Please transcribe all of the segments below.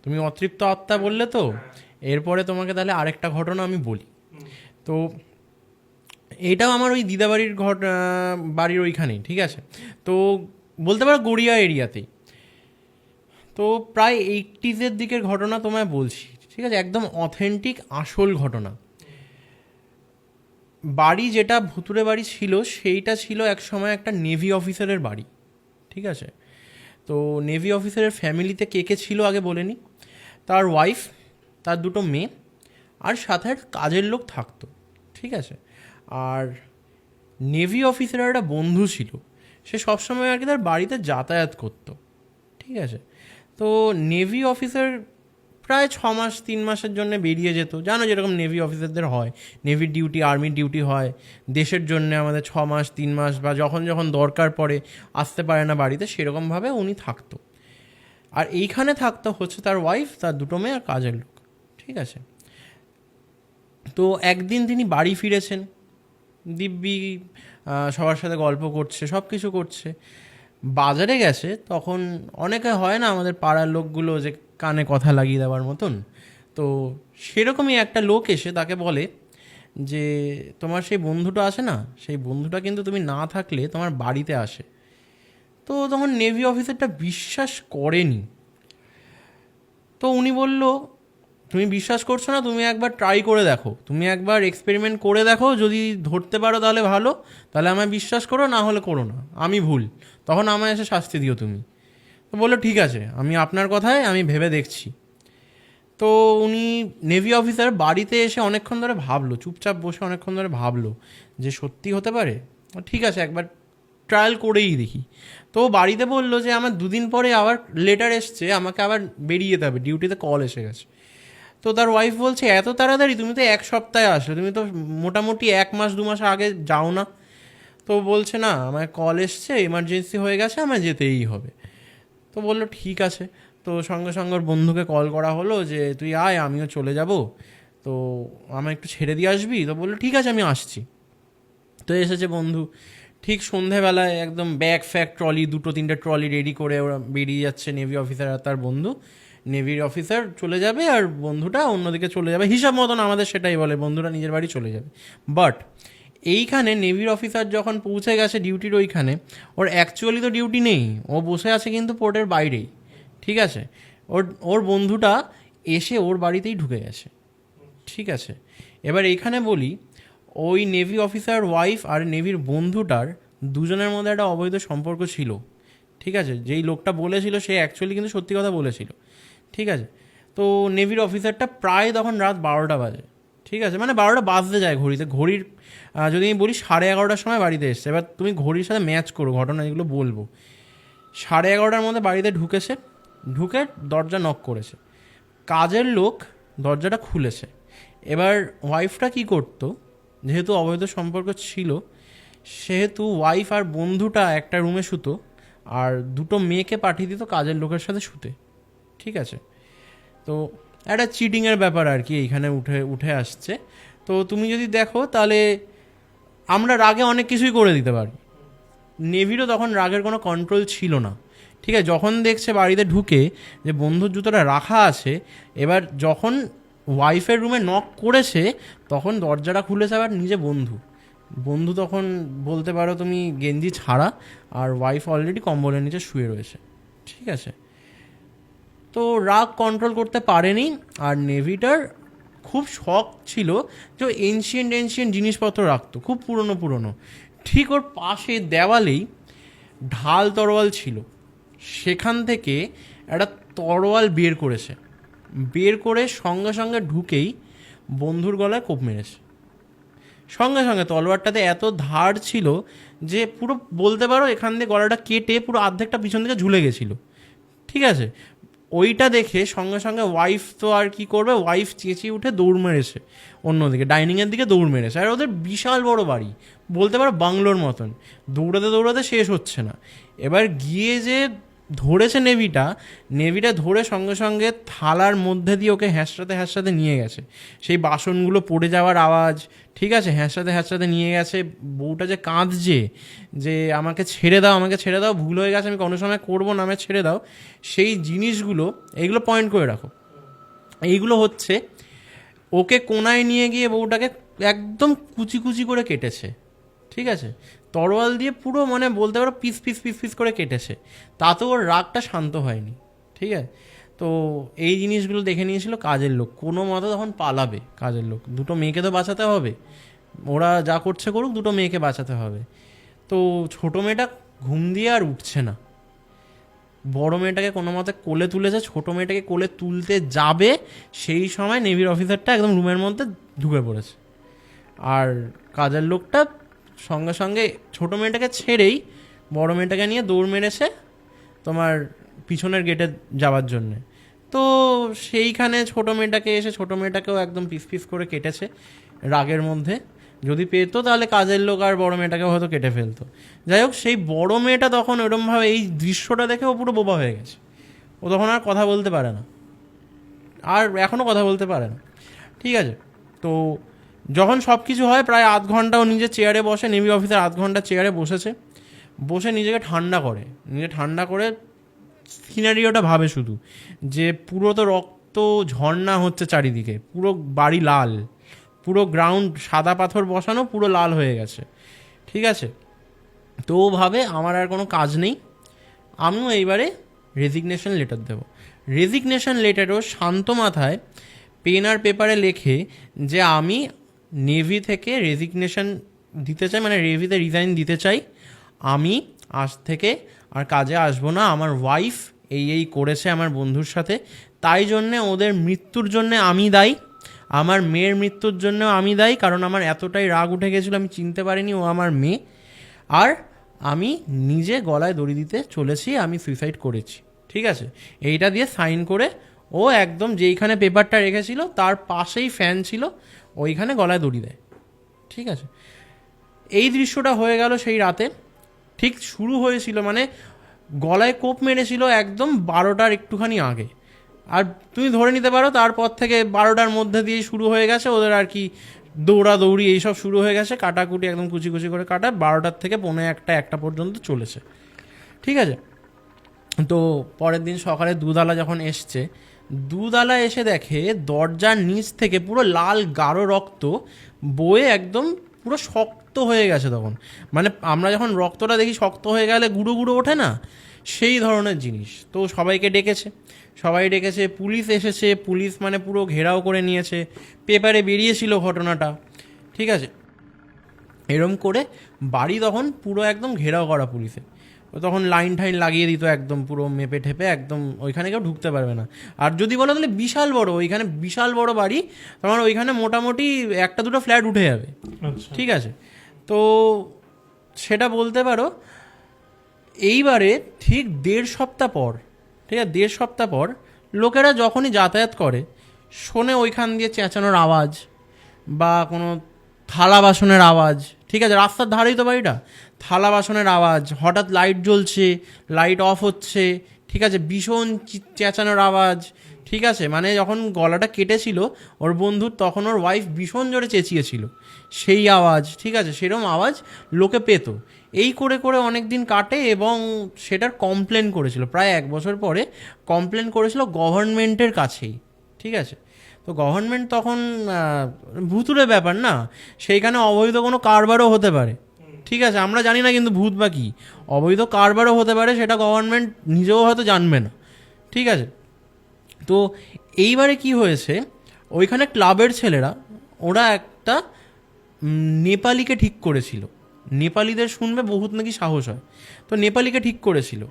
তুমি অতৃপ্ত আত্মা বললে তো, এরপরে তোমাকে তাহলে আরেকটা ঘটনা আমি বলি। তো এইটাও আমার ওই দিদাবাড়ির বাড়ির ওইখানেই, ঠিক আছে। তো বলতে পারো গড়িয়া এরিয়াতেই। তো প্রায় 80s দিকের ঘটনা তোমায় বলছি, ঠিক আছে, একদম অথেন্টিক আসল ঘটনা। বাড়ি যেটা ভুতুরে বাড়ি ছিল সেইটা ছিল এক সময় একটা নেভি অফিসারের বাড়ি, ঠিক আছে। তো নেভি অফিসারের ফ্যামিলিতে কে কে ছিল আগে বলে নি। তার ওয়াইফ, তার দুটো মেয়ে, আর সাথে একটা কাজের লোক থাকতো, ঠিক আছে। আর নেভি অফিসারের একটা বন্ধু ছিল, সে সবসময় আর কি তার বাড়িতে যাতায়াত করতো, ঠিক আছে। তো নেভি অফিসার প্রায় 6 মাস 3 মাসের জন্য বেরিয়ে যেত, জানো যেরকম নেভি অফিসারদের হয়, নেভির ডিউটি আর্মির ডিউটি হয় দেশের জন্য, আমাদের 6 মাস 3 মাস বা যখন যখন দরকার পড়ে আসতে পারে না বাড়িতে, সেরকমভাবে উনি থাকতো। আর এইখানে থাকতো হচ্ছে তার ওয়াইফ, তার দুটো মেয়ে আর কাজের লোক, ঠিক আছে। তো একদিন তিনি বাড়ি ফিরেছেন, দিব্যি সবার সাথে গল্প করছে, সব কিছু করছে। বাজারে গেছে, তখন অনেকে হয় না আমাদের পাড়ার লোকগুলো যে কানে কথা লাগিয়ে দেওয়ার মতন, তো সেরকমই একটা লোক এসে তাকে বলে যে তোমার সেই বন্ধুটা আছে না, সেই বন্ধুটা কিন্তু তুমি না থাকলে তোমার বাড়িতে আসে। তো তখন নেভি অফিসারটা বিশ্বাস করেনি। তো উনি বলল, তুমি বিশ্বাস করছো না, তুমি একবার ট্রাই করে দেখো, তুমি একবার এক্সপেরিমেন্ট করে দেখো, যদি ধরতে পারো তাহলে ভালো, তাহলে আমায় বিশ্বাস করো, না হলে করো না, আমি ভুল, তখন আমায় এসে শাস্তি দিও তুমি। তো বললো ঠিক আছে, আমি আপনার কথায় আমি ভেবে দেখছি। তো উনি নেভি অফিসার বাড়িতে এসে অনেকক্ষণ ধরে ভাবলো, চুপচাপ বসে অনেকক্ষণ ধরে ভাবলো যে সত্যি হতে পারে, ঠিক আছে একবার ট্রায়াল করেই দেখি। তো বাড়িতে বললো যে আমার 2 দিন পরে আবার লেটার এসছে, আমাকে আবার বেরিয়ে যেতে হবে, ডিউটিতে কল এসে গেছে। তো তার ওয়াইফ বলছে এত তাড়াতাড়ি, তুমি তো 1 সপ্তাহে আসলে, তুমি তো মোটামুটি 1 মাস 2 মাস আগে যাও না। তো বলছে না, আমার কল এসছে, এমার্জেন্সি হয়ে গেছে, আমায় যেতেই হবে। তো বললো ঠিক আছে। তো সঙ্গে সঙ্গে ওর বন্ধুকে কল করা হলো যে তুই আয়, আমিও চলে যাব, তো আমায় একটু ছেড়ে দিয়ে আসবি। তো বললো ঠিক আছে আমি আসছি। তো এসেছে বন্ধু, ঠিক সন্ধেবেলায় একদম ব্যাগ ফ্যাগ ট্রলি, 2-3টে ট্রলি রেডি করে ওরা বেরিয়ে যাচ্ছে, নেভি অফিসার আর তার বন্ধু। নেভির অফিসার চলে যাবে আর বন্ধুটা অন্যদিকে চলে যাবে, হিসাব মতন আমাদের সেটাই বলে, বন্ধুরা নিজের বাড়ি চলে যাবে। বাট এইখানে নেভির অফিসার যখন পৌঁছে গেছে ডিউটির ওইখানে, ওর অ্যাকচুয়ালি তো ডিউটি নেই, ও বসে আছে কিন্তু পোর্টের বাইরেই, ঠিক আছে। ওর ওর বন্ধুটা এসে ওর বাড়িতেই ঢুকে গেছে, ঠিক আছে। এবার এখানে বলি, ওই নেভি অফিসার ওয়াইফ আর নেভির বন্ধুটার দুজনের মধ্যে একটা অবৈধ সম্পর্ক ছিল, ঠিক আছে। যেই লোকটা বলেছিল সে অ্যাকচুয়ালি কিন্তু সত্যি কথা বলেছিল, ঠিক আছে। তো নেভির অফিসারটা প্রায় তখন রাত 12টা বাজে, ঠিক আছে, মানে 12টা বাজতে যায় ঘড়িতে, ঘড়ির যদি আমি বলি 11:30টার সময় বাড়িতে এসছে। এবার তুমি ঘড়ির সাথে ম্যাচ করো ঘটনা, এগুলো বলবো। 11:30টার মধ্যে বাড়িতে ঢুকেছে, ঢুকে দরজা নক করেছে, কাজের লোক দরজাটা খুলেছে। এবার ওয়াইফটা কি করতো, যেহেতু অবৈধ সম্পর্ক ছিল, সেহেতু ওয়াইফ আর বন্ধুটা একটা রুমে শুতো, আর দুটো মেয়েকে পাঠিয়ে দিত কাজের লোকের সাথে শুতে, ঠিক আছে। তো একটা চিটিংয়ের ব্যাপার আর কি এইখানে উঠে উঠে আসছে। তো তুমি যদি দেখো তাহলে আমরা রাগে অনেক কিছুই করে দিতে পারি, নেভিরও তখন রাগের কোনো কন্ট্রোল ছিল না, ঠিক আছে। যখন দেখছে বাড়িতে ঢুকে যে বন্ধুর জুতোটা রাখা আছে, এবার যখন ওয়াইফের রুমে নক করেছে, তখন দরজাটা খুলেছে আবার নিজে বন্ধু। বন্ধু তখন বলতে পারো তুমি গেঞ্জি ছাড়া, আর ওয়াইফ অলরেডি কম্বলের নিচে শুয়ে রয়েছে, ঠিক আছে। তো রাগ কন্ট্রোল করতে পারেনি, আর নেভিটার খুব শখ ছিল যে এনশিয়েন্ট জিনিসপত্র রাখতো, খুব পুরনো পুরনো। ঠিক ওর পাশে দেওয়ালেই ঢাল তরোয়াল ছিল, সেখান থেকে একটা তরোয়াল বের করেছে, বের করে সঙ্গে সঙ্গে ঢুকেই বন্ধুর গলায় কোপ মেরেছে। সঙ্গে সঙ্গে তলোয়ারটাতে এত ধার ছিল যে পুরো বলতে পারো এখান দিয়ে গলাটা কেটে পুরো অর্ধেকটা পিছন দিকে ঝুলে গেছিলো, ঠিক আছে। ওইটা দেখে সঙ্গে সঙ্গে ওয়াইফ তো আর কি করবে, ওয়াইফ চেঁচিয়ে উঠে দৌড় মেরেছে অন্যদিকে, ডাইনিংয়ের দিকে দৌড় মেরেছে। আর ওদের বিশাল বড় বাড়ি, বলতে পারো বাংলোর মতন, দৌড়াতে দৌড়াতে শেষ হচ্ছে না। এবার গিয়ে যে ধরেছে নেভিটা ধরে সঙ্গে সঙ্গে থালার মধ্যে দিয়ে ওকে হ্যাঁচড়াতে নিয়ে গেছে। সেই বাসনগুলো পড়ে যাওয়ার আওয়াজ, ঠিক আছে, হ্যাঁচড়াতে নিয়ে গেছে। বউটা যে কাঁদছে যে আমাকে ছেড়ে দাও, ভুল হয়ে গেছে, আমি কোনো সময় করবো না, আমায় ছেড়ে দাও। সেই জিনিসগুলো, এইগুলো পয়েন্ট করে রাখো, এইগুলো হচ্ছে ওকে কোনায় নিয়ে গিয়ে বউটাকে একদম কুচি কুচি করে কেটেছে, ঠিক আছে, তরোয়াল দিয়ে পুরো মানে বলতে পারো পিস করে কেটেছে। তাতেও ওর রাগটা শান্ত হয়নি, ঠিক আছে। তো এই জিনিসগুলো দেখে নিয়েছিল কাজের লোক, কোনো মতো তখন পালাবে কাজের লোক, দুটো মেয়েকে তো বাঁচাতে হবে, ওরা যা করছে করুক, দুটো মেয়েকে বাঁচাতে হবে। তো ছোটো মেয়েটা ঘুম দিয়ে আর উঠছে না, বড় মেয়েটাকে কোনো মতে কোলে তুলেছে, ছোটো মেয়েটাকে কোলে তুলতে যাবে, সেই সময় নেভির অফিসারটা একদম রুমের মধ্যে ঢুকে পড়েছে। আর কাজের লোকটা সঙ্গে সঙ্গে ছোটো মেয়েটাকে ছেড়েই বড় মেয়েটাকে নিয়ে দৌড় মেরেছে তোমার পিছনের গেটে যাওয়ার জন্যে। তো সেইখানে ছোটো মেয়েটাকেও একদম পিস করে কেটেছে রাগের মধ্যে। যদি পেতো তাহলে কাজের লোক আর বড় মেয়েটাকেও হয়তো কেটে ফেলতো। যাই হোক, সেই বড় মেয়েটা তখন ওরমভাবে এই দৃশ্যটা দেখে ও পুরো বোবা হয়ে গেছে। ও তখন আর কথা বলতে পারে না, আর এখনও কথা বলতে পারে না, ঠিক আছে। তো যখন সব কিছু হয়, প্রায় আধ ঘন্টা ও নিজে চেয়ারে বসে, নেভি অফিসার আধ ঘন্টা চেয়ারে বসে নিজেকে ঠান্ডা করে সিনারিওটা ভাবে শুধু, যে পুরো তো রক্ত ঝর্ণা হচ্ছে চারিদিকে, পুরো বাড়ি লাল, পুরো গ্রাউন্ড সাদা পাথর বসানো, পুরো লাল হয়ে গেছে, ঠিক আছে। তো ও ভাবে আমার আর কোনো কাজ নেই, আমিও এইবারে রেজিগনেশন লেটার দেবো। রেজিগনেশন লেটারও শান্ত মাথায় পেন আর পেপারে লেখে যে আমি নেভি থেকে রেজিগনেশন দিতে চাই, মানে নেভিতে রিজাইন দিতে চাই, আমি আজ থেকে আর কাজে আসবো না, আমার ওয়াইফ এই করেছে আমার বন্ধুর সাথে, তাই জন্যে ওদের মৃত্যুর জন্যে আমি দায়ী, আমার মেয়ের মৃত্যুর জন্য আমি দায়ী, কারণ আমার এতটাই রাগ উঠে গেছিলো আমি চিনতে পারিনি ও আমার মেয়ে, আর আমি নিজে গলায় দড়ি দিতে চলেছি, আমি সুইসাইড করেছি, ঠিক আছে। এইটা দিয়ে সাইন করে ও একদম যেইখানে পেপারটা রেখেছিল তার পাশেই ফ্যান ছিল, ওইখানে গলায় দড়ি দেয়, ঠিক আছে। এই দৃশ্যটা হয়ে গেল সেই রাতে। ঠিক শুরু হয়েছিল মানে গলায় কোপ মেরেছিল একদম 12টার একটুখানি আগে, আর তুমি ধরে নিতে পারো তারপর থেকে 12টার মধ্যে দিয়েই শুরু হয়ে গেছে ওদের আর কি দৌড়াদৌড়ি, এইসব শুরু হয়ে গেছে, কাটাকুটি একদম কুচি করে কাটা 12টার থেকে 1:45 পর্যন্ত চলেছে, ঠিক আছে। তো পরের দিন সকালে দুধওয়ালা যখন এসছে, দুধওয়ালা এসে দেখে দরজার নিচ থেকে পুরো লাল গাঢ় রক্ত বয়ে একদম পুরো শক্ত হয়ে গেছে। তখন মানে আমরা যখন রক্তটা দেখি শক্ত হয়ে গেলে গুঁড়ো গুঁড়ো ওঠে না, সেই ধরনের জিনিস। তো সবাইকে ডেকেছে, পুলিশ এসেছে, পুলিশ মানে পুরো ঘেরাও করে নিয়েছে, পেপারে বেরিয়েছিল ঘটনাটা, ঠিক আছে। এরম করে বাড়ি তখন পুরো একদম ঘেরাও করা পুলিশে, তখন লাইন ঠাইন লাগিয়ে দিত একদম পুরো মেপে ঠেপে, একদম ওইখানে কেউ ঢুকতে পারবে না। আর যদি বলো তাহলে বিশাল বড় বাড়ি, তোমার ওইখানে মোটামুটি 1-2 ফ্ল্যাট উঠে যাবে, ঠিক আছে। তো সেটা বলতে পারো। এইবারে ঠিক 1.5 সপ্তাহ পর, ঠিক আছে, 1.5 সপ্তাহ পর লোকেরা যখনই যাতায়াত করে শোনে ওইখান দিয়ে চেঁচানোর আওয়াজ বা কোনো থালা বাসনের আওয়াজ, ঠিক আছে, রাস্তার ধারেই তো বাড়িটা, থালা বাসনের আওয়াজ, হঠাৎ লাইট জ্বলছে, লাইট অফ হচ্ছে, ঠিক আছে, ভীষণ চেঁচানোর আওয়াজ, ঠিক আছে। মানে যখন গলাটা কেটেছিল ওর বন্ধুর, তখন ওর ওয়াইফ ভীষণ জোরে চেঁচিয়েছিল, সেই আওয়াজ, ঠিক আছে, সেরকম আওয়াজ লোকে পেত। এই করে অনেক দিন কাটে এবং সেটার কমপ্লেন করেছিল, প্রায় 1 বছর পরে কমপ্লেন করেছিল গভর্নমেন্টের কাছেই, ঠিক আছে। তো গভর্নমেন্ট তখন ভুতুরে ব্যাপার না, সেইখানে অবৈধ কোনো কারবারও হতে পারে, ঠিক আছে, আমরা জানি না কিন্তু ভূত বা কী, অবৈধ কারবারও হতে পারে, সেটা গভর্নমেন্ট নিজেও হয়তো জানবে না, ঠিক আছে। তো এইবারে কি হয়েছে, ওইখানে ক্লাবের ছেলেরা ওরা একটা নেপালিকে ঠিক করেছিল, নেপালিদের শুনবে বহুত নাকি সাহস হয়, তো নেপালিকে ঠিক করেছিল।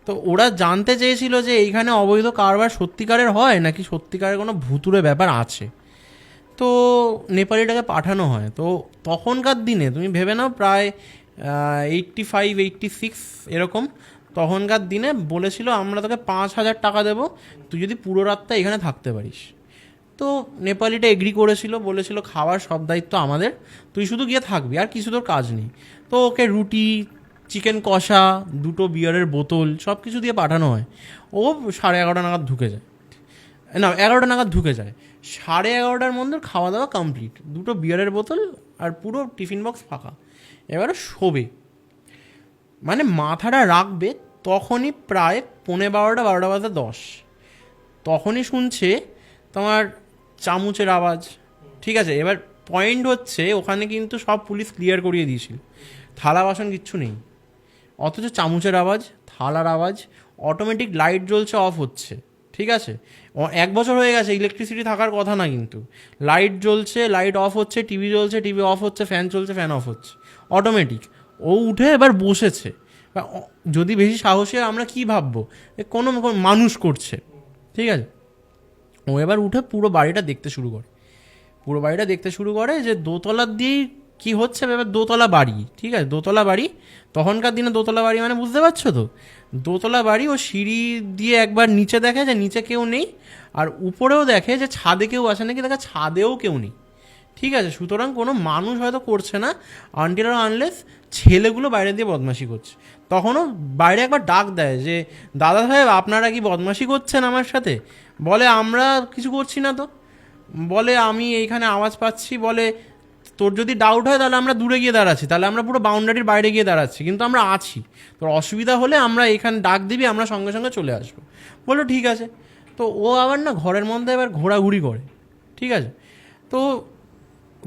তো ওরা জানতে চেয়েছিল যে এইখানে অবৈধ কারবার সত্যিকারের হয় নাকি সত্যিকারের কোনো ভুতুরে ব্যাপার আছে। তো নেপালিটাকে পাঠানো হয়। তো তখনকার দিনে তুমি ভেবে নাও প্রায় 85-86 এরকম, তখনকার দিনে বলেছিল আমরা তোকে 5,000 টাকা দেবো তুই যদি পুরো রাতটা এখানে থাকতে পারিস। তো নেপালিটা এগ্রি করেছিল, বলেছিল খাওয়ার সব দায়িত্ব আমাদের, তুই শুধু গিয়ে থাকবি, আর কিছু তোর কাজ নেই। তো ওকে রুটি, চিকেন কষা, 2টো বিয়ারের বোতল সব কিছু দিয়ে পাঠানো হয়। ও 11:30 নাগাদ ঢুকে যায়, না 11টা নাগাদ ঢুকে যায়। 11:30টার মধ্যে খাওয়া দাওয়া কমপ্লিট, 2টো বিয়ারের বোতল আর পুরো টিফিন বক্স ফাঁকা। এবারে শোবে, মানে মাথাটা রাখবে তখনই প্রায় 11:45-12:10, তখনই শুনছে তোমার চামচের আওয়াজ। ঠিক আছে, এবার পয়েন্ট হচ্ছে ওখানে কিন্তু সব পুলিশ ক্লিয়ার করিয়ে দিয়েছিল, থালা বাসন কিচ্ছু নেই, অথচ চামচের আওয়াজ, থালার আওয়াজ, অটোমেটিক লাইট জ্বলছে অফ হচ্ছে। ঠিক আছে, 1 বছর হয়ে গেছে, ইলেকট্রিসিটি থাকার কথা না, কিন্তু লাইট জ্বলছে, লাইট অফ হচ্ছে, টিভি জ্বলছে, টিভি অফ হচ্ছে, ফ্যান চলছে, ফ্যান অফ হচ্ছে অটোমেটিক। ও উঠে এবার বসেছে, যদি বেশি সাহসী আমরা কি ভাববো, কোনো মানুষ করছে। ঠিক আছে, ও এবার উঠে পুরো বাড়িটা দেখতে শুরু করে, যে দোতলার দিয়েই কি হচ্ছে। এবার দোতলা বাড়ি, ঠিক আছে, দোতলা বাড়ি, তখনকার দিনে দোতলা বাড়ি মানে বুঝতে পারছো তো, দোতলা বাড়ি। ও সিঁড়ি দিয়ে একবার নিচে দেখে যে নিচে কেউ নেই, আর উপরেও দেখে যে ছাদে কেউ আসে নাকি, দেখে ছাদেও কেউ নেই। ঠিক আছে, সুতরাং কোনো মানুষ হয়তো করছে না, আনটিল আর আনলেস ছেলেগুলো বাইরে দিয়ে বদমাশি করছে। তখনও বাইরে একবার ডাক দেয় যে দাদা সাহেব আপনারা কি বদমাশি করছেন আমার সাথে? বলে আমরা কিছু করছি না তো। বলে আমি এইখানে আওয়াজ পাচ্ছি, বলে তোর যদি ডাউট হয় তাহলে আমরা দূরে গিয়ে দাঁড়াচ্ছি, তাহলে আমরা পুরো বাউন্ডারির বাইরে গিয়ে দাঁড়াচ্ছি, কিন্তু আমরা আছি, তোর অসুবিধা হলে আমরা এখানে ডাক দিবি, আমরা সঙ্গে সঙ্গে চলে আসবো। বললো ঠিক আছে। তো ও আবার না ঘরের মধ্যে এবার ঘোরাঘুরি করে। ঠিক আছে, তো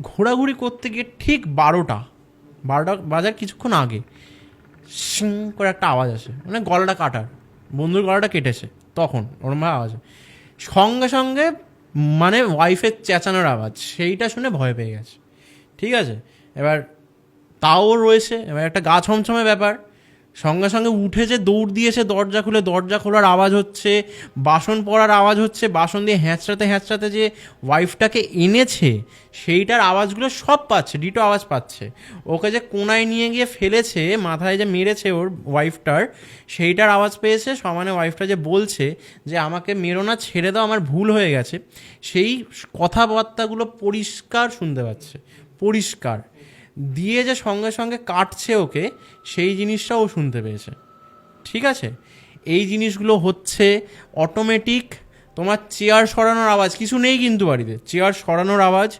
ঘোরাঘুরি করতে গিয়ে ঠিক 12টা বাজার কিছুক্ষণ আগে সিং করে একটা আওয়াজ আসে, মানে গলাটা কাটার, বন্ধুর গলাটা কেটেছে, তখন ওরমভাবে আওয়াজ, সঙ্গে সঙ্গে মানে ওয়াইফের চেঁচানোর আওয়াজ, সেইটা শুনে ভয় পেয়ে গেছে। ঠিক আছে, এবার তাও রয়েছে, এবার একটা গা ছমছমে ব্যাপার, সঙ্গে সঙ্গে উঠেছে, দৌড় দিয়েছে, দরজা খুলে, দরজা খোলার আওয়াজ হচ্ছে, বাসন পড়ার আওয়াজ হচ্ছে, বাসন দিয়ে হ্যাঁচড়াতে যে ওয়াইফটাকে এনেছে সেইটার আওয়াজগুলো সব পাচ্ছে, ডিটো আওয়াজ পাচ্ছে। ওকে যে কোনায় নিয়ে গিয়ে ফেলেছে, মাথায় যে মেরেছে ওর ওয়াইফটার, সেইটার আওয়াজ পেয়েছে। সমানে ওয়াইফটা যে বলছে যে আমাকে মেরো না, ছেড়ে দাও, আমার ভুল হয়ে গেছে, সেই কথাবার্তাগুলো পরিষ্কার শুনতে পাচ্ছে, পরিষ্কার। দিয়ে যে সঙ্গে সঙ্গে কাটছে ওকে, সেই জিনিসটাও ও শুনতে পেয়েছে। ঠিক আছে, এই জিনিসগুলো হচ্ছে অটোমেটিক। তোমার চেয়ার সরানোর আওয়াজ, কিছু নেই কিন্তু বাড়িতে, চেয়ার সরানোর আওয়াজ,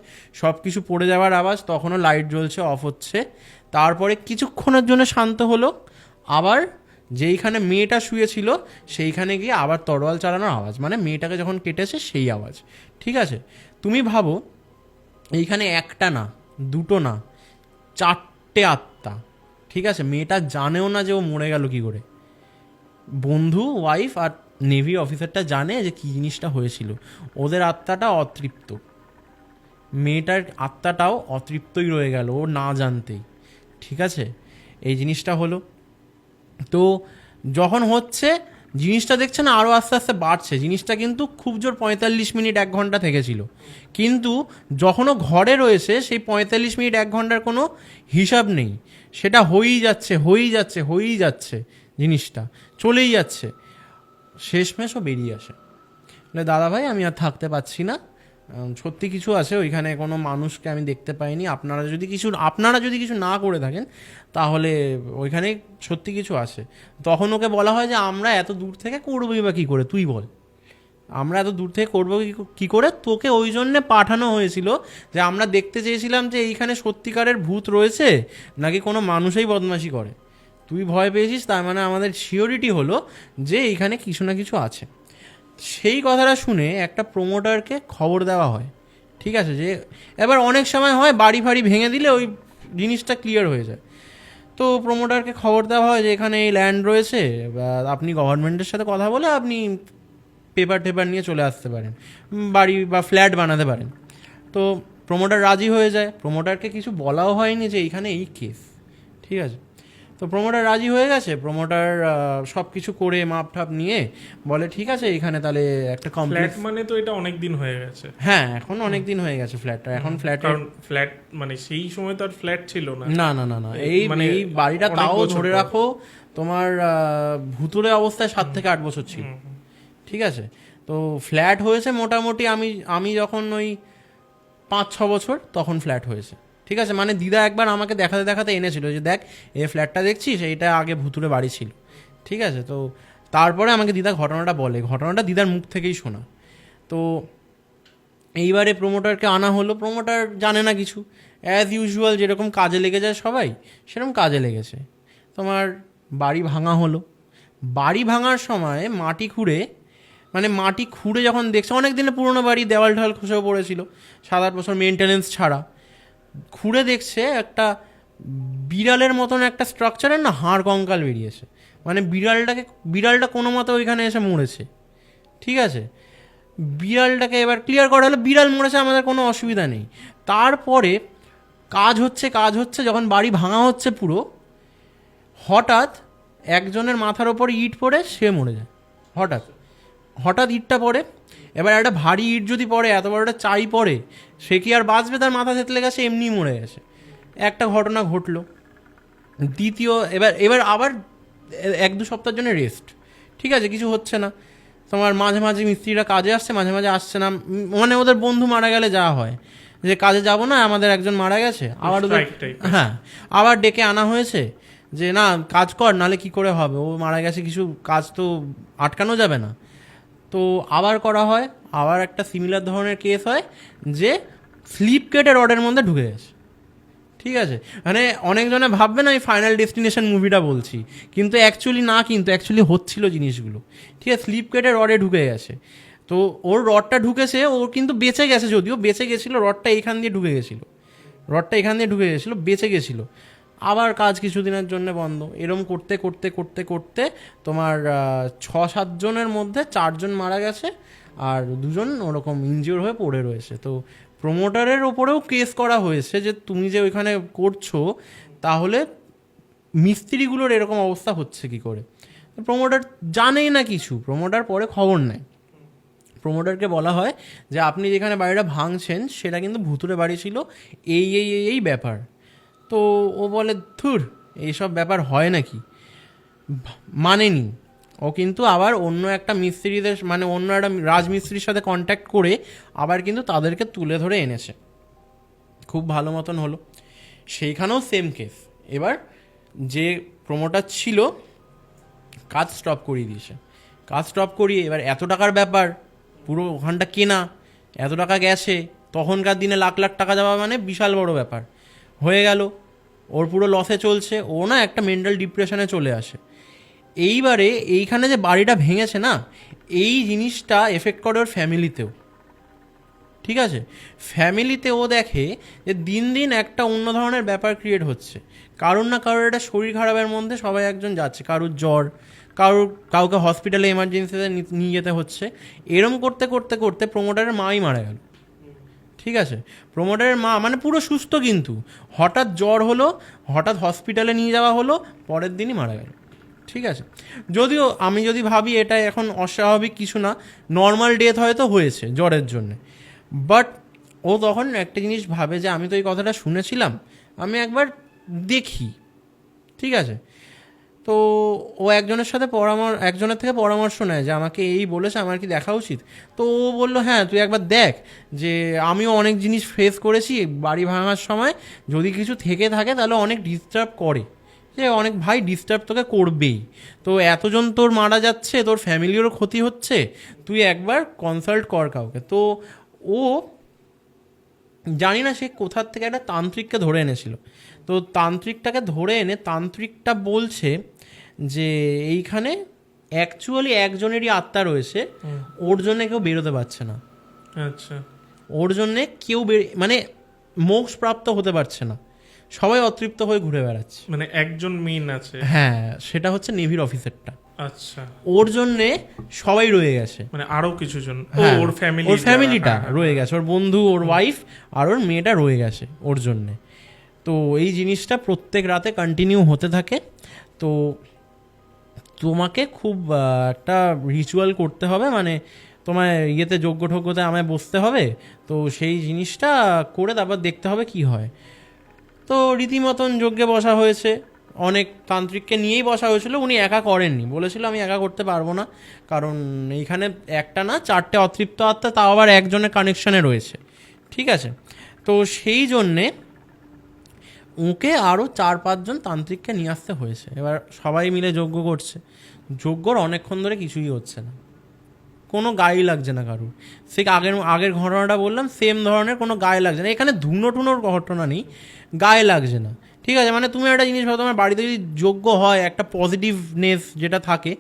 সব কিছু পড়ে যাওয়ার আওয়াজ, তখনও লাইট জ্বলছে, অফ হচ্ছে। তারপরে কিছুক্ষণের জন্য শান্ত হলো, আবার যেইখানে মেয়েটা শুয়েছিল সেইখানে গিয়ে আবার তরোয়াল চালানোর আওয়াজ, মানে মেয়েটাকে যখন কেটেছে সেই আওয়াজ। ঠিক আছে, তুমি ভাবো এইখানে একটা না, দুটো না, 4টে আত্মা। ঠিক আছে, মেয়েটা জানেও না যে ও মরে গেল কি করে, বন্ধু, ওয়াইফ আর নেভি অফিসারটা জানে যে কী জিনিসটা হয়েছিল। ওদের আত্মাটা অতৃপ্ত, মেয়েটার আত্মাটাও অতৃপ্তই রয়ে গেল ও না জানতেই। ঠিক আছে, এই জিনিসটা হলো। তো যখন হচ্ছে জিনিসটা দেখছে না আরও আস্তে আস্তে বাড়ছে, জিনিসটা কিন্তু খুব জোর 45 মিনিট 1 ঘন্টা থেকেছিল, কিন্তু যখনও ঘরে রয়েছে সেই 45 মিনিট 1 ঘন্টার কোনো হিসাব নেই, সেটা হয়েই যাচ্ছে, জিনিসটা চলেই যাচ্ছে। শেষমেশও বেরিয়ে আসে, মানে দাদা ভাই আমি আর থাকতে পারছি না, সত্যি কিছু আছে ওইখানে, কোনো মানুষকে আমি দেখতে পাইনি, আপনারা যদি কিছু না করে থাকেন তাহলে ওইখানে সত্যি কিছু আছে। তখন ওকে বলা হয় যে আমরা এত দূর থেকে করবোই বা কী করে, তুই বল, আমরা এত দূর থেকে করবো কী করে? তোকে ওই জন্যে পাঠানো হয়েছিল যে আমরা দেখতে চেয়েছিলাম যে এইখানে সত্যিকারের ভূত রয়েছে নাকি কোনো মানুষই বদমাশি করে। তুই ভয় পেয়েছিস, তার মানে আমাদের সিওরিটি হলো যে এইখানে কিছু না কিছু আছে। সেই কথাটা শুনে একটা প্রোমোটারকে খবর দেওয়া হয়। ঠিক আছে, যে এবার অনেক সময় হয় বাড়ি ফাড়ি ভেঙে দিলে ওই জিনিসটা ক্লিয়ার হয়ে যায়। তো প্রোমোটারকে খবর দেওয়া হয় যে এখানে এই ল্যান্ড রয়েছে, আপনি গভর্নমেন্টের সাথে কথা বলে আপনি পেপার নিয়ে চলে আসতে পারেন, বাড়ি বা ফ্ল্যাট বানাতে পারেন। তো প্রোমোটার রাজি হয়ে যায়, প্রোমোটারকে কিছু বলাও হয়নি যে এইখানে এই কেস। ঠিক আছে, তো প্রোমোটার রাজি হয়ে গেছে, প্রোমোটার সব কিছু করে মাপ ঠাপ নিয়ে বলে ঠিক আছে এখানে তাহলে একটা কমপ্লিট, মানে তো এটা অনেক দিন হয়ে গেছে। হ্যাঁ, এখন অনেক দিন হয়ে গেছে ফ্ল্যাটটা, এখন ফ্ল্যাট মানে সেই সময় তো আর ফ্ল্যাট ছিল না। না, এই মানে এই বাড়িটা তাও ধরে রাখো তোমার ভুতুরে অবস্থায় 7 থেকে 8 বছর ছিল। ঠিক আছে, তো ফ্ল্যাট হয়েছে মোটামুটি আমি যখন ওই 5-6 বছর তখন ফ্ল্যাট হয়েছে। ঠিক আছে, মানে দিদা একবার আমাকে দেখাতে দেখাতে এনেছিল যে দেখ এই ফ্ল্যাটটা দেখছিস, এইটা আগে ভুতুরে বাড়ি ছিল। ঠিক আছে, তো তারপরে আমাকে দিদা ঘটনাটা বলে, ঘটনাটা দিদার মুখ থেকেই শোনা। তো এইবারে প্রমোটারকে আনা হলো, প্রমোটার জানে না কিছু, অ্যাজ ইউজুয়াল যেরকম কাজে লেগে যায় সবাই, সেরকম কাজে লেগেছে। তোমার বাড়ি ভাঙা হলো, বাড়ি ভাঙার সময় মাটি খুঁড়ে যখন দেখছে, অনেক দিনের পুরোনো বাড়ি, দেওয়াল ঢাল খসেও পড়েছিল, 7-8 বছর মেনটেনেন্স ছাড়া, খুঁড়ে দেখছে একটা বিড়ালের মতন একটা স্ট্রাকচারের না হাড় কঙ্কাল বেরিয়েছে। মানে বিড়ালটা কোনো মতো ওইখানে এসে মরেছে। ঠিক আছে, বিড়ালটাকে এবার ক্লিয়ার করা হলো, বিড়াল মরেছে, আমাদের কোনো অসুবিধা নেই। তারপরে কাজ হচ্ছে যখন বাড়ি ভাঙা হচ্ছে পুরো, হঠাৎ একজনের মাথার ওপর ইট পড়ে সে মরে যায়। হঠাৎ ইটটা পড়ে, এবার একটা ভারী ইট যদি পড়ে, এত বড় একটা চাই পড়ে, সে কি আর বাঁচবে? তার মাথা থেতলে গেছে, এমনি মরে গেছে। একটা ঘটনা ঘটলো। দ্বিতীয়, এবার আবার 1-2 সপ্তাহের জন্য রেস্ট। ঠিক আছে, কিছু হচ্ছে না। তোমার মাঝে মাঝে মিস্ত্রিরা কাজে আসছে, মাঝে মাঝে আসছে না, মানে ওদের বন্ধু মারা গেলে যা হয়, যে কাজে যাব না, আমাদের একজন মারা গেছে, আবার ওদের হ্যাঁ আবার ডেকে আনা হয়েছে যে না কাজ কর, নাহলে কি করে হবে, ও মারা গেছে, কিছু কাজ তো আটকানো যাবে না। তো আবার করা হয়, আবার একটা সিমিলার ধরনের কেস হয় যে স্লিপ কেটে রডের মধ্যে ঢুকে গেছে। ঠিক আছে, মানে অনেকজনে ভাববে না আমি ফাইনাল ডেস্টিনেশন মুভিটা বলছি, কিন্তু অ্যাকচুয়ালি হচ্ছিল জিনিসগুলো। ঠিক আছে, স্লিপ কেটে রডে ঢুকে গেছে। তো ওর রডটা ঢুকেছে, ওর কিন্তু বেঁচে গেছে, যদিও বেঁচে গেছিলো, রডটা এখান দিয়ে ঢুকে গেছিলো, বেঁচে গেছিলো। আবার কাজ কিছুদিনের জন্য বন্ধ। এরম করতে করতে করতে করতে তোমার 6-7 জনের মধ্যে 4 জন মারা গেছে, আর 2 জন ওরকম ইনজিওর হয়ে পড়ে রয়েছে। তো প্রমোটারের ওপরেও কেস করা হয়েছে যে তুমি যে ওইখানে করছো, তাহলে মিস্ত্রিগুলোর এরকম অবস্থা হচ্ছে কি করে। প্রমোটার জানেই না কিছু, প্রমোটার পরে খবর নেয়। প্রমোটারকে বলা হয় যে আপনি যেখানে বাড়িটা ভাঙছেন সেটা কিন্তু ভুতুরে বাড়ি ছিল, এই ব্যাপার। তো ও বলে ধুর, এইসব ব্যাপার হয় নাকি, মানেনি। ও কিন্তু আবার অন্য একটা রাজমিস্ত্রির সাথে কন্ট্যাক্ট করে আবার কিন্তু তাদেরকে তুলে ধরে এনেছে, খুব ভালো মতন হলো। সেইখানেও সেম কেস। এবার যে প্রমোটার ছিল কাজ স্টপ করিয়ে এবার এত টাকার ব্যাপার, পুরো ওখানটা কেনা, এত টাকা গেছে, তখনকার দিনে লাখ লাখ টাকা যাওয়া মানে বিশাল বড় ব্যাপার হয়ে গেল। ওর পুরো লসে চলছে, ও না একটা মেন্টাল ডিপ্রেশনে চলে আসে। এইবারে এইখানে যে বাড়িটা ভেঙেছে না, এই জিনিসটা এফেক্ট করে ওর ফ্যামিলিতেও। ঠিক আছে, ফ্যামিলিতে ও দেখে যে দিন দিন একটা অন্য ধরনের ব্যাপার ক্রিয়েট হচ্ছে, কারোর না কারোর একটা শরীর খারাপের মধ্যে সবাই একজন যাচ্ছে, কারোর জ্বর, কাউকে হসপিটালে এমার্জেন্সিতে নিয়ে যেতে হচ্ছে। এরম করতে করতে করতে প্রমোটারের মাই মারা গেল। ঠিক আছে, প্রমোটারের মা মানে পুরো সুস্থ, কিন্তু হঠাৎ জ্বর হলো, হঠাৎ হসপিটালে নিয়ে যাওয়া হলো, পরের দিনই মারা গেল। ঠিক আছে, যদিও আমি যদি ভাবি এটা এখন অস্বাভাবিক কিছু না, নর্মাল ডেথ হয়তো হয়েছে জ্বরের জন্যে, বাট ও তখন একটা জিনিস ভাবে যে আমি তো এই কথাটা শুনেছিলাম, আমি একবার দেখি। ঠিক আছে, তো ও একজনের থেকে পরামর্শ নেয় যে আমাকে এই বলেছে, আমার কি দেখা উচিত। তো ও বললো হ্যাঁ তুই একবার দেখ, যে আমিও অনেক জিনিস ফেস করেছি বাড়ি ভাঙার সময়, যদি কিছু থেকে থাকে তাহলে অনেক ডিস্টার্ব করে, যে অনেক ভাই ডিস্টার্ব তোকে করবেই, তো এতজন তোর মারা যাচ্ছে, তোর ফ্যামিলিরও ক্ষতি হচ্ছে, তুই একবার কনসাল্ট কর কাউকে। তো ও জানি না সে কোথার থেকে একটা তান্ত্রিককে ধরে এনেছিল। তো তান্ত্রিকটাকে ধরে এনে তান্ত্রিকটা বলছে যে এইখানে অ্যাকচুয়ালি একজনেরই আত্মা রয়েছে, ওর জন্য কেউ বেরোতে পারছে না। আচ্ছা, ওর জন্যে কেউ মানে মোক্ষ প্রাপ্ত হতে পারছে না, সবাই অতৃপ্ত হয়ে ঘুরে বেড়াচ্ছে। মানে একজন মেইন আছে, হ্যাঁ সেটা হচ্ছে নেভির অফিসারটা। আচ্ছা, ওর জন্যে সবাই রয়ে গেছে, মানে আরো কিছু জন, ওর ফ্যামিলিটা রয়ে গেছে, ওর বন্ধু, ওর ওয়াইফ আর ওর মেয়েটা রয়ে গেছে ওর জন্যে। তো এই জিনিসটা প্রত্যেক রাতে কন্টিনিউ হতে থাকে। তো তোমাকে খুব একটা রিচুয়াল করতে হবে, মানে তোমায় যোগ্যতে আমায় বসতে হবে। তো সেই জিনিসটা করে তারপর দেখতে হবে কি হয়। তো রীতিমতন যজ্ঞে বসা হয়েছে, অনেক তান্ত্রিককে নিয়েই বসা হয়েছিল, উনি একা করেননি, বলেছিল আমি একা করতে পারবো না, কারণ এইখানে একটা না 4টে অতৃপ্ত আত্মা, তাও আবার একজনের কানেকশানে রয়েছে। ঠিক আছে, তো সেই জন্যে ওকে আরও 4-5 জন তান্ত্রিককে নিয়ে আসতে হয়েছে। এবার সবাই মিলে যজ্ঞ করছে, যজ্ঞর অনেকক্ষণ ধরে কিছুই হচ্ছে না, কোনো গায়ে লাগছে না কারুর। সে আগের ঘটনাটা বললাম, সেম ধরনের কোনো গায়ে লাগছে না। এখানে ধুনো টুনোর ঘটনা নেই, গায়ে লাগছে না, ঠিক আছে। মানে তুমি একটা জিনিস ভাবো, তোমার বাড়িতে যদি যজ্ঞ হয়, একটা পজিটিভনেস যেটা থাকে,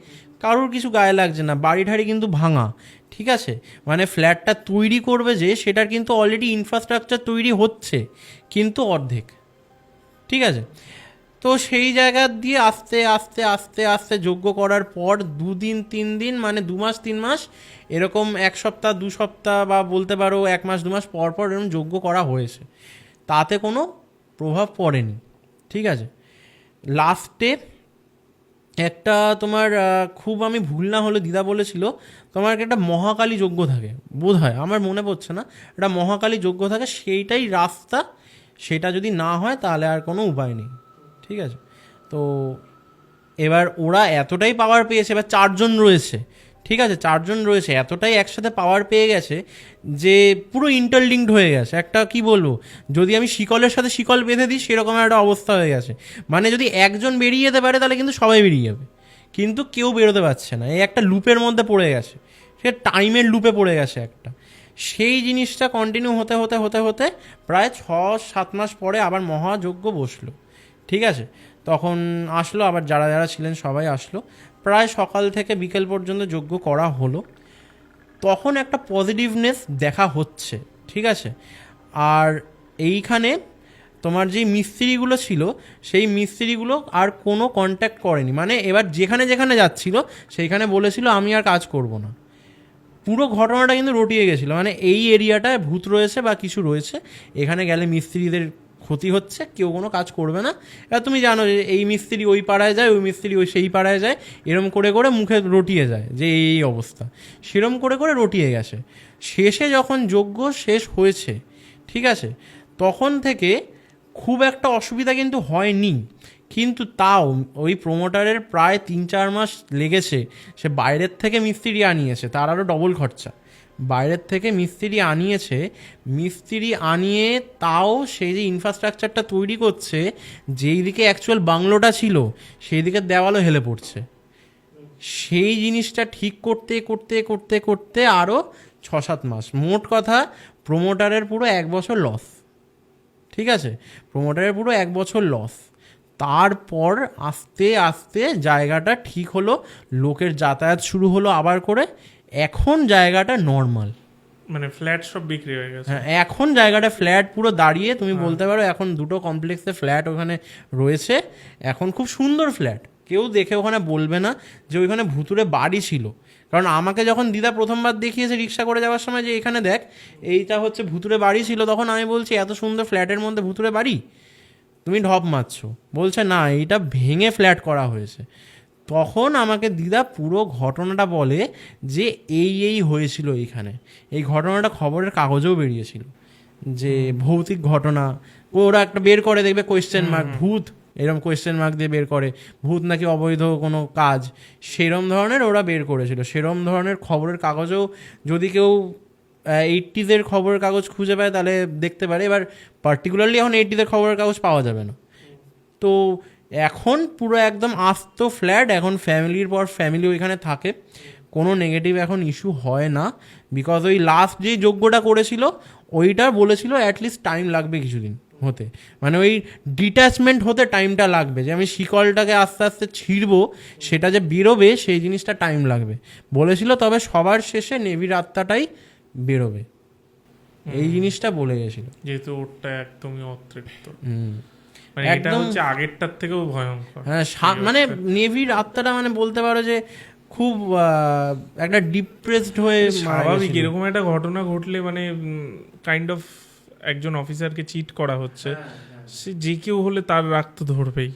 কারুর কিছু গায়ে লাগছে না। বাড়ি ঠাড়ি কিন্তু ভাঙা, ঠিক আছে। মানে ফ্ল্যাটটা তৈরি করবে যে, সেটার কিন্তু অলরেডি ইনফ্রাস্ট্রাকচার তৈরি হচ্ছে, কিন্তু অর্ধেক, ঠিক আছে। তো সেই জায়গা দিয়ে আস্তে আস্তে আস্তে আস্তে যজ্ঞ করার পর 2-3 দিন, মানে 2 মাস 3 মাস, এরকম 1 সপ্তাহ 2 সপ্তাহ, বা বলতে পারো 1 মাস 2 মাস পর পর এরকম যজ্ঞ করা হয়েছে, তাতে কোনো প্রভাব পড়েনি, ঠিক আছে। লাস্টে একটা তোমার খুব আমি ভুল না হলে দিদা বলেছিল, তোমার একটা মহাকালী যজ্ঞ থাকে বোধ হয়, আমার মনে পড়ছে না, একটা মহাকালী যজ্ঞ থাকে, সেইটাই রাস্তা। সেটা যদি না হয় তাহলে আর কোনো উপায় নেই, ঠিক আছে। তো এবার ওরা এতটাই পাওয়ার পেয়েছে, এবার 4 জন রয়েছে, ঠিক আছে, 4 জন রয়েছে, এতটাই একসাথে পাওয়ার পেয়ে গেছে যে পুরো ইন্টারলিঙ্কড হয়ে গেছে। একটা কি বলবো, যদি আমি শিকলের সাথে শিকল বেঁধে দিই, সেরকম একটা অবস্থা হয়ে গেছে। মানে যদি একজন বেরিয়ে যেতে পারে, তাহলে কিন্তু সবাই বেরিয়ে যাবে, কিন্তু কেউ বেরোতে পারছে না। এই একটা লুপের মধ্যে পড়ে গেছে, সে টাইমের লুপে পড়ে গেছে একটা। সেই জিনিসটা কন্টিনিউ হতে হতে হতে হতে প্রায় 6-7 মাস পরে আবার মহাযজ্ঞ বসলো, ঠিক আছে। তখন আসলো আবার, যারা যারা ছিলেন সবাই আসলো, প্রায় সকাল থেকে বিকেল পর্যন্ত যজ্ঞ করা হলো। তখন একটা পজিটিভনেস দেখা হচ্ছে, ঠিক আছে। আর এইখানে তোমার যেই মিস্ত্রিগুলো ছিল, সেই মিস্ত্রিগুলো আর কোনো কন্ট্যাক্ট করেনি। মানে এবার যেখানে যেখানে যাচ্ছিল, সেইখানে বলেছিল আমি আর কাজ করব না। পুরো ঘটনাটা কিন্তু রটিয়ে গেছিলো, মানে এই এরিয়াটায় ভূত রয়েছে বা কিছু রয়েছে, এখানে গেলে মিস্ত্রিদের ক্ষতি হচ্ছে, কেউ কোনো কাজ করবে না। এবার তুমি জানো যে এই মিস্ত্রি ওই পাড়ায় যায়, ওই মিস্ত্রি ওই সেই পাড়ায় যায়, এরম করে করে মুখে রটিয়ে যায় যে এই অবস্থা, সেরম করে করে রটিয়ে গেছে। শেষে যখন যজ্ঞ শেষ হয়েছে, ঠিক আছে, তখন থেকে খুব একটা অসুবিধা কিন্তু হয়নি। কিন্তু তাও ওই প্রোমোটারের প্রায় 3-4 মাস লেগেছে। সে বাইরের থেকে মিস্ত্রি আনিয়েছে, তার আরও ডবল খরচা। বাইরের থেকে মিস্ত্রি আনিয়েছে, মিস্ত্রি আনিয়ে তাও সেই যে ইনফ্রাস্ট্রাকচারটা তৈরি করছে, যেই দিকে অ্যাকচুয়াল বাংলোটা ছিল, সেই দিকে দেওয়ালও হেলে পড়ছে। সেই জিনিসটা ঠিক করতে করতে করতে করতে আরও 6-7 মাস, মোট কথা প্রোমোটারের পুরো 1 বছর লস, ঠিক আছে। প্রোমোটারের পুরো 1 বছর লস। তারপর আস্তে আস্তে জায়গাটা ঠিক হলো, লোকের যাতায়াত শুরু হলো আবার করে। এখন জায়গাটা নর্মাল, মানে ফ্ল্যাট সব বিক্রি হয়ে গেছে। হ্যাঁ, এখন জায়গাটা ফ্ল্যাট পুরো দাঁড়িয়ে, তুমি বলতে পারো এখন 2টো কমপ্লেক্সে ফ্ল্যাট ওখানে রয়েছে। এখন খুব সুন্দর ফ্ল্যাট, কেউ দেখে ওখানে বলবে না যে ওইখানে ভুতুরে বাড়ি ছিল। কারণ আমাকে যখন দিদা প্রথমবার দেখিয়েছে রিক্সা করে যাওয়ার সময়, যে এখানে দেখ এইটা হচ্ছে ভুতুরে বাড়ি ছিল, তখন আমি বলছি এত সুন্দর ফ্ল্যাটের মধ্যে ভুতুরে বাড়ি, তুমি ঢপ মারছো। বলছে না, এইটা ভেঙে ফ্ল্যাট করা হয়েছে। তখন আমাকে দিদা পুরো ঘটনাটা বলে যে এই হয়েছিল এইখানে। এই ঘটনাটা খবরের কাগজেও বেরিয়েছিল, যে ভৌতিক ঘটনা। ওরা একটা বের করে, দেখবে কোয়েশ্চেন মার্ক, ভূত, এরকম কোয়েশ্চেন মার্ক দিয়ে বের করে, ভূত নাকি অবৈধ কোনো কাজ, সেরম ধরনের ওরা বের করেছিল। সেরম ধরনের খবরের কাগজেও যদি কেউ 80s খবরের কাগজ খুঁজে পায় তাহলে দেখতে পারে। এবার পার্টিকুলারলি এখন 80s খবরের কাগজ পাওয়া যাবে না। তো এখন পুরো একদম আস্ত ফ্ল্যাট, এখন ফ্যামিলির পর ফ্যামিলি ওইখানে থাকে, কোনো নেগেটিভ এখন ইস্যু হয় না। বিকজ ওই লাস্ট যেই যজ্ঞটা করেছিল, ওইটা বলেছিল অ্যাটলিস্ট টাইম লাগবে কিছুদিন হতে, মানে ওই ডিট্যাচমেন্ট হতে টাইমটা লাগবে, যে আমি শিকলটাকে আস্তে আস্তে ছিঁড়বো, সেটা যে বেরোবে সেই জিনিসটা টাইম লাগবে বলেছিল। তবে সবার শেষে নেভির আত্মাটাই বেরোবে, এই জিনিসটা বলে গেছিল। যেহেতু ওটা একদমই অতৃপ্ত, মানে এটা একদম হচ্ছে আগেরটার থেকেও ভয়ঙ্কর। হ্যাঁ, মানে নেভির আত্মাটা মানে বলতে পারো যে খুব একটা ডিপ্রেসড হয়ে স্বাভাবিক এরকম একটা ঘটনা ঘটলে, মানে কাইন্ড অফ একজন অফিসারকে চিট করা হচ্ছে, সে যে কেউ হলে তার রাগ তো ধরবেই।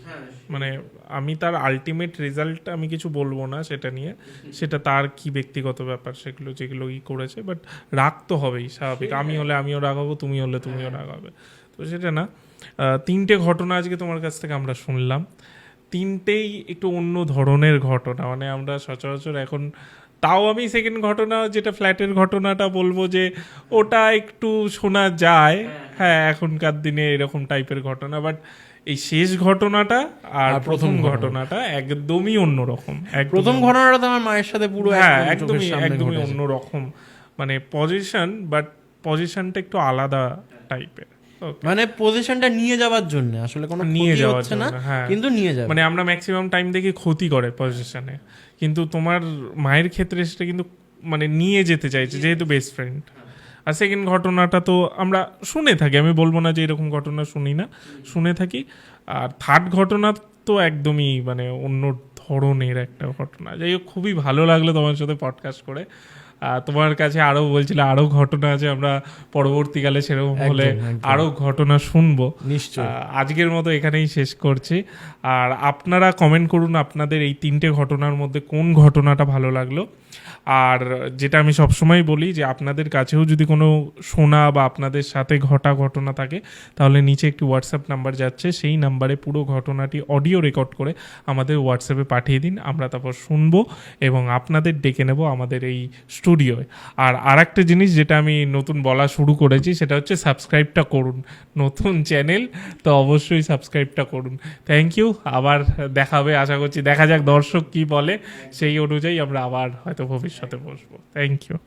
মানে আমি তার আলটিমেট রেজাল্ট আমি কিছু বলবো না সেটা নিয়ে, সেটা তার কি ব্যক্তিগত ব্যাপার, সেগুলো যেগুলো করেছে, বাট রাগ তো হবেই স্বাভাবিক। আমি হলে আমিও রাগ হবো, তুমি হলে তুমিও রাগ হবে। তো সেটা না, 3টে ঘটনা আজকে তোমার কাছ থেকে আমরা শুনলাম, 3টেই একটু অন্য ধরনের ঘটনা। মানে আমরা সচরাচর এখন, তাও আমি সেকেন্ড ঘটনা যেটা ফ্ল্যাটের ঘটনাটা বলবো যে ওটা একটু শোনা যায়, হ্যাঁ এখনকার দিনে এরকম টাইপের ঘটনা। বাট এই শেষ ঘটনাটা আর আর প্রথম প্রথম ঘটনাটা একদমই অন্যরকম। প্রথম ঘটনাটা তো আমার মায়ের সাথে পুরো হ্যাঁ একদম চোখের একদমই সামনে একদমই ঘটেছে। অন্যরকম, মানে পজিশন, বাট পজিশনটা একটু আলাদা টাইপের। মানে পজিশনটা নিয়ে যাওয়ার জন্য আসলে কোনো নিয়ে ক্ষতি যাওয়ার হচ্ছে না, জন্য, হ্যাঁ। কিন্তু নিয়ে যাবে। মানে আমরা ম্যাক্সিমাম টাইম দেখি ক্ষতি করে পজিশনে, কিন্তু তোমার মায়ের ক্ষেত্রে সেটা কিন্তু মানে নিয়ে যেতে চাইছে, যেহেতু বেস্ট ফ্রেন্ড। আর সেকেন্ড ঘটনাটা তো আমরা শুনে থাকি, আমি বলবো না যে এরকম ঘটনা শুনি না, শুনে থাকি। আর থার্ড ঘটনা তো একদমই মানে অন্য ধরনের একটা ঘটনা। যাই হোক, খুবই ভালো লাগলো তোমার সাথে পডকাস্ট করে। তোমার কাছে আরও বলছিলে আরও ঘটনা আছে, আমরা পরবর্তীকালে সেরকম হলে একদম। আরও ঘটনা শুনবো। নিশ্চয়ই। আজকের মতো এখানেই শেষ করছি। আর আপনারা কমেন্ট করুন আপনাদের এই 3টে ঘটনার মধ্যে কোন ঘটনাটা ভালো লাগলো। আর যেটা আমি সবসময় বলি যে আপনাদের কাছেও যদি কোনো শোনা বা আপনাদের সাথে ঘটা ঘটনা থাকে, তাহলে নিচে একটি হোয়াটসঅ্যাপ নাম্বার যাচ্ছে, সেই নাম্বারে পুরো ঘটনাটি অডিও রেকর্ড করে আমাদের হোয়াটসঅ্যাপে পাঠিয়ে দিন। আমরা তারপর শুনবো এবং আপনাদের ডেকে নেব আমাদের এই স্টুডিওয়। আর আরেকটা জিনিস যেটা আমি নতুন বলা শুরু করেছি, সেটা হচ্ছে সাবস্ক্রাইবটা করুন। নতুন চ্যানেল তো অবশ্যই সাবস্ক্রাইবটা করুন। Thank you. আবার দেখা হবে আশা করছি, দেখা যাক দর্শক কি বলে, সেই অনুযায়ী আমরা আবার হয়তো ভবিষ্যতে বসবো। Thank you.